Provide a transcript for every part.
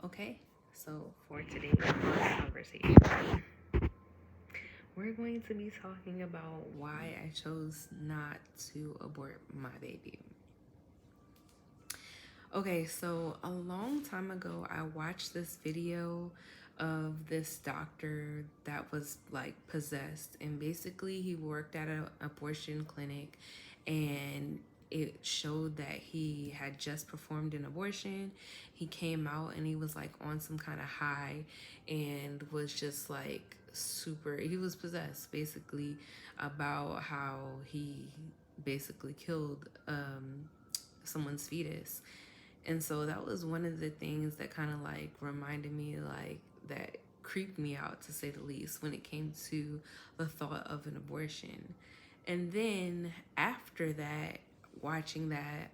Okay, so for today's conversation, we're going to be talking about why I chose not to abort my baby. Okay, so a long time ago, I watched this video of this doctor that was like possessed, and basically, he worked at an abortion clinic, and it showed that he had just performed an abortion. He came out and he was like on some kind of high and was just like he was possessed basically about how he basically killed someone's fetus. And so that was one of the things that kind of like reminded me, like, that creeped me out, to say the least, when it came to the thought of an abortion. And then after that, watching that,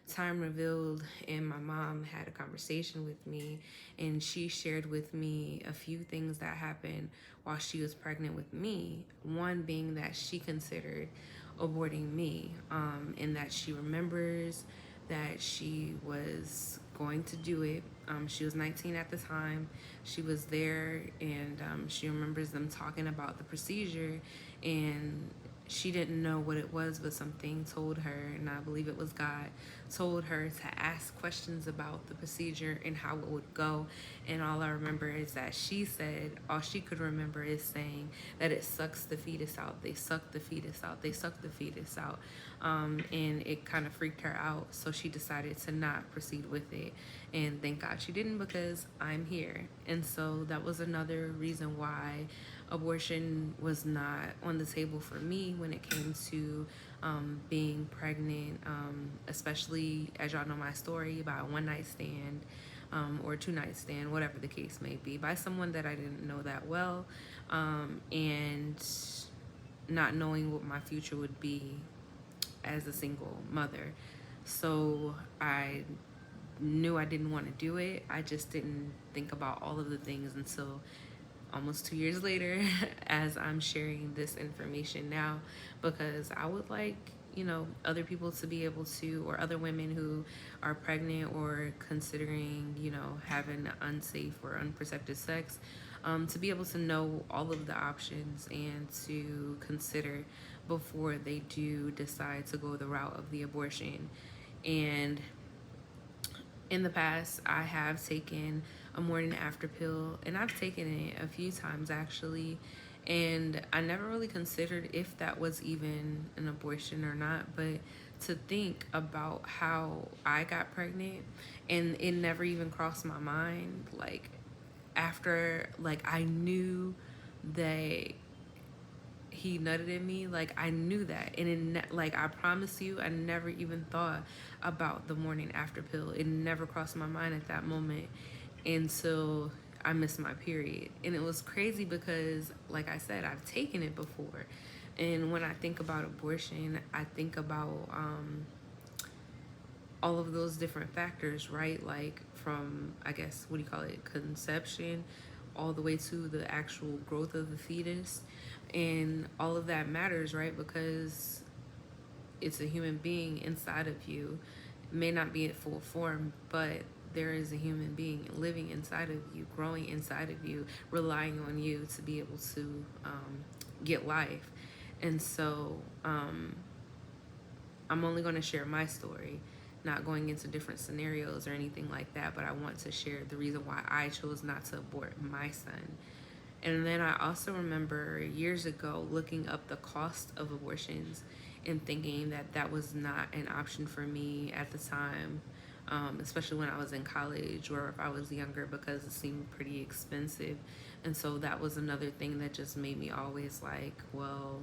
time revealed, and my mom had a conversation with me, and she shared with me a few things that happened while she was pregnant with me. One being that she considered aborting me, and that she remembers that she was going to do it. She was 19 at the time. She was there, and she remembers them talking about the procedure, and she didn't know what it was, but something told her, and I believe it was God, told her to ask questions about the procedure and how it would go. And all I remember is that she said, all she could remember is saying that it sucks the fetus out. They suck the fetus out. They suck the fetus out. And it kind of freaked her out. So she decided to not proceed with it. And thank God she didn't, because I'm here. And so that was another reason why abortion was not on the table for me when it came to being pregnant, especially as y'all know my story about a one night stand, or two night stand, whatever the case may be, by someone that I didn't know that well, and not knowing what my future would be as a single mother. So I knew I didn't want to do it. I just didn't think about all of the things until almost 2 years later, as I'm sharing this information now, because I would like, other people to be able to, or other women who are pregnant or considering, having unsafe or unprotected sex, to be able to know all of the options and to consider before they do decide to go the route of the abortion. And in the past, I have taken a morning after pill, and I've taken it a few times actually, and I never really considered if that was even an abortion or not. But to think about how I got pregnant, and it never even crossed my mind, like, after, like, I knew that he nutted in me, like, I knew that, and like, I promise you, I never even thought about the morning after pill. It never crossed my mind at that moment until I missed my period. And it was crazy because, like I said, I've taken it before, and when I think about abortion, I think about all of those different factors, right? Like, from, I guess, what do you call it, conception, all the way to the actual growth of the fetus. And all of that matters, right? Because it's a human being inside of you. It may not be in full form, but there is a human being living inside of you, growing inside of you, relying on you to be able to get life. And so I'm only going to share my story, not going into different scenarios or anything like that, but I want to share the reason why I chose not to abort my son. And then I also remember years ago looking up the cost of abortions and thinking that that was not an option for me at the time, especially when I was in college or if I was younger, because it seemed pretty expensive. And so that was another thing that just made me always like, well,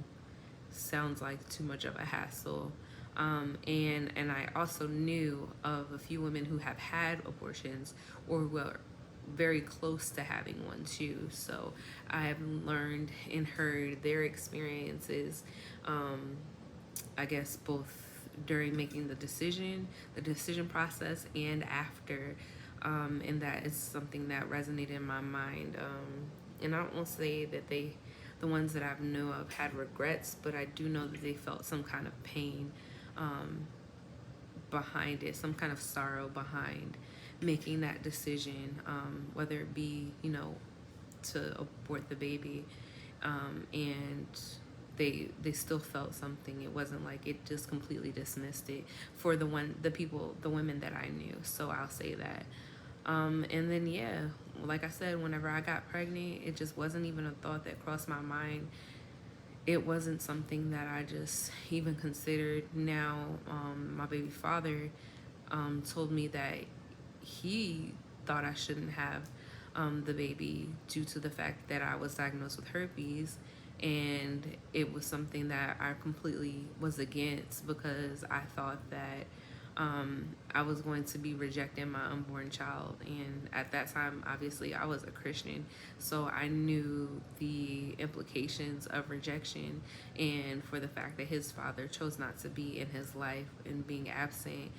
sounds like too much of a hassle. And I also knew of a few women who have had abortions or were very close to having one too. So I have learned and heard their experiences, I guess both during making the decision process, and after. And that is something that resonated in my mind. And I don't want to say that the ones that I've known of had regrets, but I do know that they felt some kind of pain, um, behind it, some kind of sorrow behind making that decision, whether it be, to abort the baby, and they still felt something. It wasn't like it just completely dismissed it for the women that I knew. So I'll say that. And then yeah, like I said, whenever I got pregnant, it just wasn't even a thought that crossed my mind. It wasn't something that I just even considered. Now, my baby father told me that he thought I shouldn't have the baby due to the fact that I was diagnosed with herpes. And it was something that I completely was against because I thought that I was going to be rejecting my unborn child. And at that time, obviously, I was a Christian, so I knew the implications of rejection. And for the fact that his father chose not to be in his life and being absent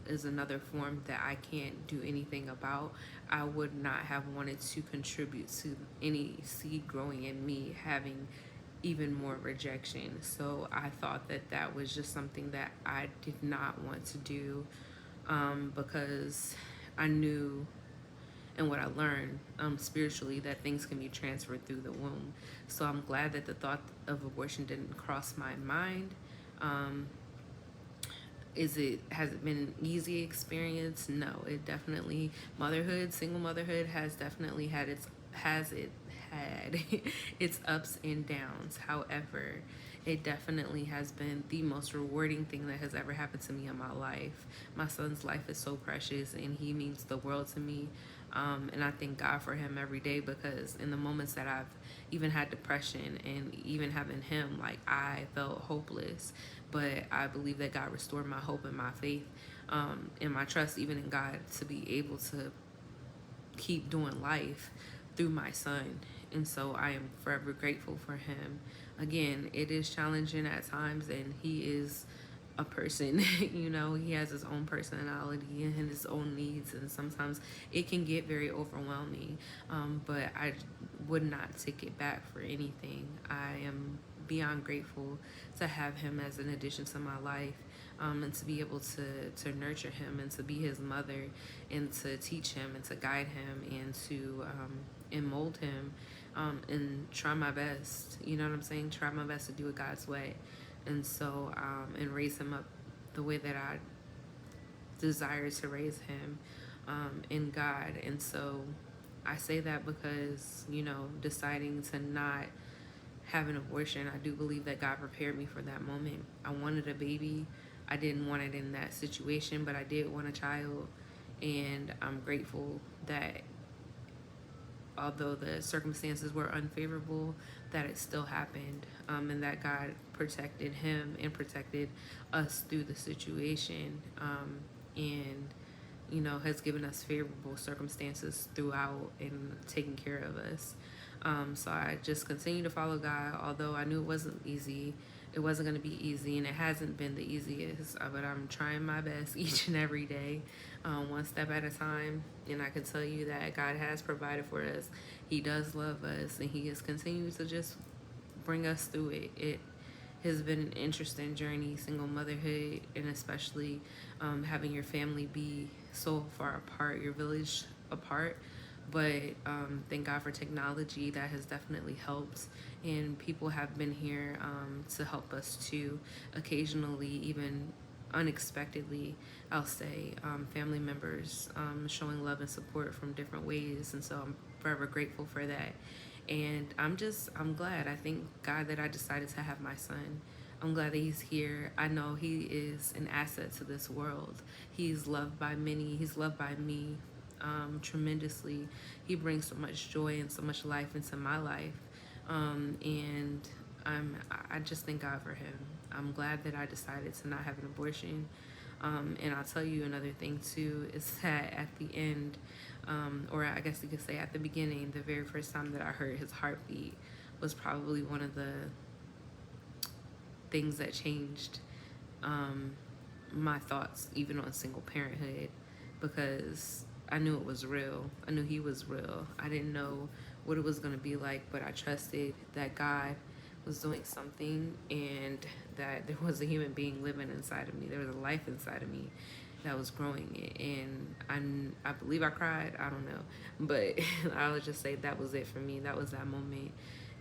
is another form that I can't do anything about. I would not have wanted to contribute to any seed growing in me having even more rejection. So I thought that that was just something that I did not want to do, because I knew and what I learned spiritually that things can be transferred through the womb. So I'm glad that the thought of abortion didn't cross my mind. Has it been an easy experience? No, it definitely, single motherhood has definitely had its ups and downs. However, it definitely has been the most rewarding thing that has ever happened to me in my life. My son's life is so precious and he means the world to me. And I thank God for him every day, because in the moments that I've even had depression and even having him, like, I felt hopeless. But I believe that God restored my hope and my faith, and my trust even in God, to be able to keep doing life through my son. And so I am forever grateful for him. Again, it is challenging at times, and he is a person. He has his own personality and his own needs, and sometimes it can get very overwhelming. But I would not take it back for anything. I am beyond grateful to have him as an addition to my life, and to be able to nurture him and to be his mother and to teach him and to guide him and to and mold him, and try my best. You know what I'm saying? Try my best to do it God's way. And so, and raise him up the way that I desire to raise him, in God. And so I say that because, deciding to not have an abortion, I do believe that God prepared me for that moment. I wanted a baby. I didn't want it in that situation, but I did want a child. And I'm grateful that although the circumstances were unfavorable, that it still happened, and that God protected him and protected us through the situation, and has given us favorable circumstances throughout and taking care of us. So I just continue to follow God, although I knew it wasn't easy. It wasn't going to be easy, and it hasn't been the easiest, but I'm trying my best each and every day, one step at a time. And I can tell you that God has provided for us. He does love us, and he has continued to just bring us through it. It has been an interesting journey, single motherhood, and especially having your family be so far apart, your village apart. But thank God for technology that has definitely helped, and people have been here to help us too, occasionally, even unexpectedly, I'll say, family members showing love and support from different ways. And so I'm forever grateful for that. And I'm glad. I thank God that I decided to have my son. I'm glad that he's here. I know he is an asset to this world. He's loved by many. He's loved by me tremendously. He brings so much joy and so much life into my life. And I just thank God for him. I'm glad that I decided to not have an abortion. And I'll tell you another thing too, is that at the end, or I guess you could say at the beginning, the very first time that I heard his heartbeat was probably one of the things that changed my thoughts even on single parenthood, because I knew it was real. I knew he was real. I didn't know what it was going to be like, but I trusted that God was doing something, and that there was a human being living inside of me. There was a life inside of me that was growing it. And I believe I cried. I don't know. But I would just say that was it for me. That was that moment.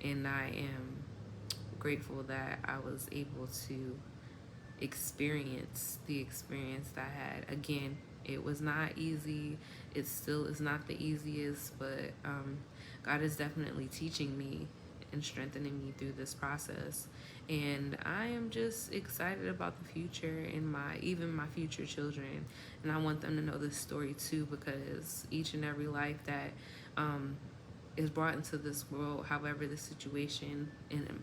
And I am grateful that I was able to experience the experience that I had. Again, it was not easy. It still is not the easiest, but God is definitely teaching me and strengthening me through this process. And I am just excited about the future and even my future children. And I want them to know this story too, because each and every life that is brought into this world, however the situation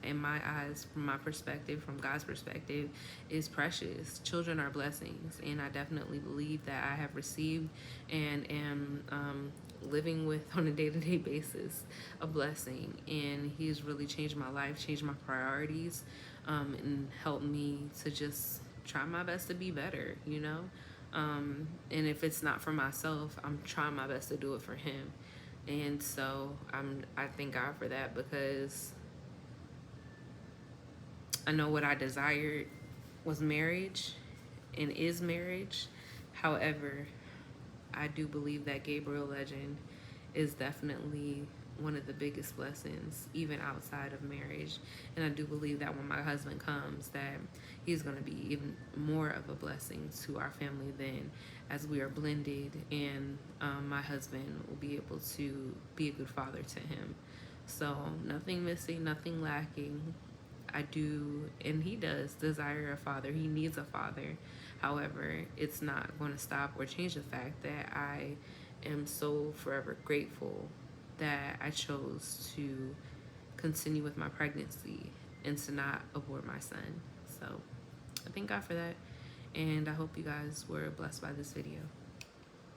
in my eyes, from my perspective, from God's perspective, is precious. Children are blessings, and I definitely believe that I have received and am living with on a day-to-day basis a blessing. And He's really changed my life, changed my priorities, and helped me to just try my best to be better, you know. And if it's not for myself, I'm trying my best to do it for Him. And so I thank God for that, because I know what I desired was marriage and is marriage. However, I do believe that Gabriel Legend is definitely one of the biggest blessings, even outside of marriage. And I do believe that when my husband comes, that he's going to be even more of a blessing to our family than as we are blended. And my husband will be able to be a good father to him. So nothing missing, nothing lacking. I do, and he does desire a father. He needs a father. However, it's not going to stop or change the fact that I am so forever grateful that I chose to continue with my pregnancy and to not abort my son. So I thank God for that. And I hope you guys were blessed by this video.